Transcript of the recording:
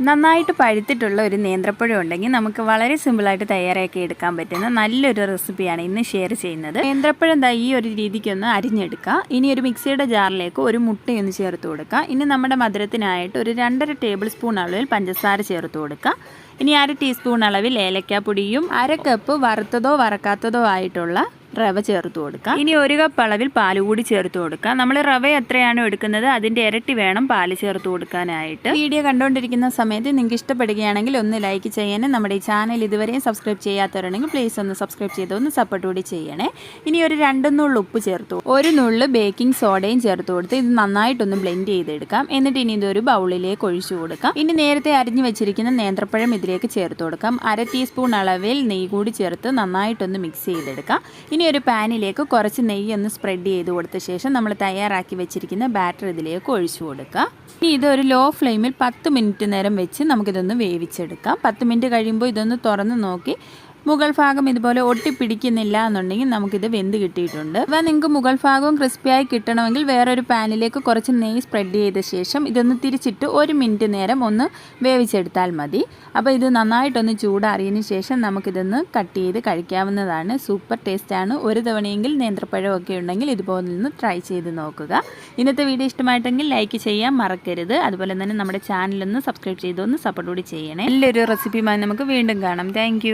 നന്നായിട്ട് പഴുത്തിട്ടുള്ള ഒരു നേന്ത്രപ്പഴം ഉണ്ടെങ്കിൽ നമുക്ക് വളരെ സിമ്പിളായിട്ട് തയ്യാറാക്കി എടുക്കാൻ പറ്റുന്ന നല്ലൊരു റെസിപ്പിയാണ് ഇന്ന് ഷെയർ ചെയ്യുന്നത്. നേന്ത്രപ്പഴം ഈ ഒരു രീതിക്കൊന്ന് അരിഞ്ഞെടുക്കുക. ഇനി ഒരു മിക്സിയുടെ ജാറിലേക്ക് ഒരു മുട്ടയൊന്ന് ചേർത്ത് കൊടുക്കുക. ഇനി നമ്മുടെ മധുരത്തിനായിട്ട് ഒരു 2.5 ടേബിൾ സ്പൂൺ അളവിൽ പഞ്ചസാര ചേർത്ത് കൊടുക്കുക. ഇനി 1/2 ടീസ്പൂൺ അളവിൽ ഏലക്കാപ്പൊടിയും 1/2 കപ്പ് വറുത്തതോ വറക്കാത്തതോ ആയിട്ടുള്ള റവ ചേർത്ത് കൊടുക്കുക. ഇനി 1 കപ്പ് അളവിൽ പാൽ കൂടി ചേർത്ത് കൊടുക്കുക. നമ്മൾ റവ എത്രയാണോ എടുക്കുന്നത് അതിൻ്റെ ഇരട്ടി വേണം പാൽ ചേർത്ത് കൊടുക്കാനായിട്ട്. വീഡിയോ കണ്ടുകൊണ്ടിരിക്കുന്ന സമയത്ത് നിങ്ങൾക്ക് ഇഷ്ടപ്പെടുകയാണെങ്കിൽ ഒന്ന് ലൈക്ക് ചെയ്യാനും നമ്മുടെ ഈ ചാനൽ ഇതുവരെയും സബ്സ്ക്രൈബ് ചെയ്യാത്തവരുണ്ടെങ്കിൽ പ്ലീസ് ഒന്ന് സബ്സ്ക്രൈബ് ചെയ്ത് ഒന്ന് സപ്പോർട്ട് കൂടി ചെയ്യണേ. ഇനി ഒരു 2 നുള്ളു ഉപ്പ് ചേർത്തു, 1 നുള്ളു ബേക്കിംഗ് സോഡയും ചേർത്ത് കൊടുത്ത് ഇത് നന്നായിട്ടൊന്ന് ബ്ലെൻഡ് ചെയ്തെടുക്കാം. എന്നിട്ട് ഇനി ഇതൊരു ബൗളിലേക്ക് ഒഴിച്ചു കൊടുക്കാം. ഇനി നേരത്തെ അരിഞ്ഞു വെച്ചിരിക്കുന്ന നേന്ത്രപ്പഴം ഇതിലേക്ക് ചേർത്ത് കൊടുക്കാം. 1/2 ടീസ്പൂൺ അളവിൽ നെയ്യ് കൂടി ചേർത്ത് നന്നായിട്ടൊന്ന് മിക്സ് ചെയ്തെടുക്കാം. ഇനി ഒരു പാനിലേക്ക് കുറച്ച് നെയ്യ് ഒന്ന് സ്പ്രെഡ് ചെയ്ത് കൊടുത്ത ശേഷം നമ്മൾ തയ്യാറാക്കി വെച്ചിരിക്കുന്ന ബാറ്റർ ഇതിലേക്ക് ഒഴിച്ചു കൊടുക്കുക. ഇനി ഇതൊരു ലോ ഫ്ലെയിമിൽ 10 മിനിറ്റ് നേരം വെച്ച് നമുക്കിതൊന്ന് വേവിച്ചെടുക്കാം. 10 മിനിറ്റ് കഴിയുമ്പോൾ ഇതൊന്ന് തുറന്ന് നോക്കി മുകൾ ഭാഗം ഇതുപോലെ ഒട്ടിപ്പിടിക്കുന്നില്ല എന്നുണ്ടെങ്കിൽ നമുക്കിത് വെന്ത് കിട്ടിയിട്ടുണ്ട്. അപ്പോൾ നിങ്ങൾക്ക് മുകൾ ഭാഗവും ക്രിസ്പിയായി കിട്ടണമെങ്കിൽ വേറൊരു പാനിലേക്ക് കുറച്ച് നെയ്യ് സ്പ്രെഡ് ചെയ്ത ശേഷം ഇതൊന്ന് തിരിച്ചിട്ട് 1 മിനിറ്റ് നേരം ഒന്ന് വേവിച്ചെടുത്താൽ മതി. അപ്പോൾ ഇത് നന്നായിട്ടൊന്ന് ചൂടാറിയതിന് ശേഷം നമുക്കിതൊന്ന് കട്ട് ചെയ്ത് കഴിക്കാവുന്നതാണ്. സൂപ്പർ ടേസ്റ്റാണ്. ഒരു തവണയെങ്കിൽ നേന്ത്രപ്പഴമൊക്കെ ഉണ്ടെങ്കിൽ ഇതുപോലെ ഒന്ന് ട്രൈ ചെയ്ത് നോക്കുക. ഇന്നത്തെ വീഡിയോ ഇഷ്ടമായിട്ടെങ്കിൽ ലൈക്ക് ചെയ്യാൻ മറക്കരുത്. അതുപോലെ തന്നെ നമ്മുടെ ചാനലൊന്ന് സബ്സ്ക്രൈബ് ചെയ്തൊന്ന് സപ്പോർട്ട് കൂടി ചെയ്യണേ. നല്ലൊരു റെസിപ്പിയുമായി നമുക്ക് വീണ്ടും കാണാം. താങ്ക്